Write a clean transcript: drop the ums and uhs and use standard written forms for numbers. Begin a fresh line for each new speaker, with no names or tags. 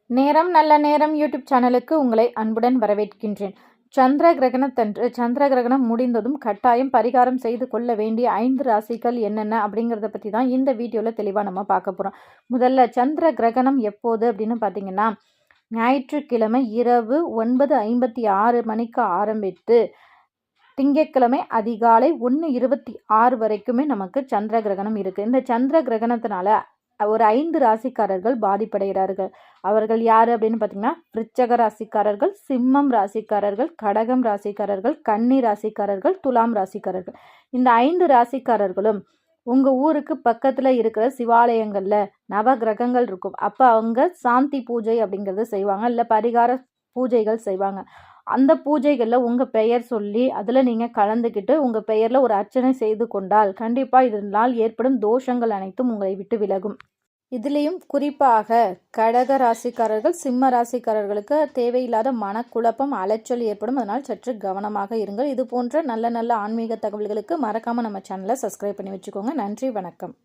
நேரம் நல்ல நேரம் யூடியூப் சேனலுக்கு உங்களை அன்புடன் வரவேற்கின்றேன். சந்திர கிரகணம் முடிந்ததும் கட்டாயம் பரிகாரம் செய்து கொள்ள வேண்டிய 5 ராசிகள் என்னென்ன அப்படிங்கிறத பற்றி தான் இந்த வீடியோவில் தெளிவாக நம்ம பார்க்க போகிறோம். முதல்ல சந்திர கிரகணம் எப்போது அப்படின்னு பார்த்தீங்கன்னா, ஞாயிற்றுக்கிழமை இரவு 9:56 மணிக்கு ஆரம்பித்து திங்கட்கிழமை அதிகாலை 1:26 வரைக்குமே நமக்கு சந்திர கிரகணம் இருக்குது. இந்த சந்திர கிரகணத்தினால ஒரு 5 ராசிக்காரர்கள் பாதிப்படைகிறார்கள். அவர்கள் யார் அப்படின்னு பார்த்தீங்கன்னா, விருச்சக ராசிக்காரர்கள், சிம்மம் ராசிக்காரர்கள், கடகம் ராசிக்காரர்கள், கன்னி ராசிக்காரர்கள், துலாம் ராசிக்காரர்கள். இந்த 5 ராசிக்காரர்களும் உங்கள் ஊருக்கு பக்கத்தில் இருக்கிற சிவாலயங்களில் நவ கிரகங்கள் இருக்கும். அப்போ அவங்க சாந்தி பூஜை அப்படிங்கிறத செய்வாங்க, இல்லை பரிகார பூஜைகள் செய்வாங்க. அந்த பூஜைகளில் உங்கள் பெயர் சொல்லி அதில் நீங்கள் கலந்துக்கிட்டு உங்கள் பெயரில் ஒரு அர்ச்சனை செய்து கொண்டால் கண்டிப்பாக இதனால் ஏற்படும் தோஷங்கள் அனைத்தும் உங்களை விட்டு விலகும். இதுலேயும் குறிப்பாக கடக ராசிக்காரர்கள், சிம்ம ராசிக்காரர்களுக்கு தேவையில்லாத மனக்குழப்பம், அலைச்சல் ஏற்படும். அதனால் சற்று கவனமாக இருங்கள். இது போன்ற நல்ல நல்ல ஆன்மீக தகவல்களுக்கு மறக்காமல் நம்ம சேனலை சப்ஸ்கிரைப் பண்ணி வச்சுக்கோங்க. நன்றி, வணக்கம்.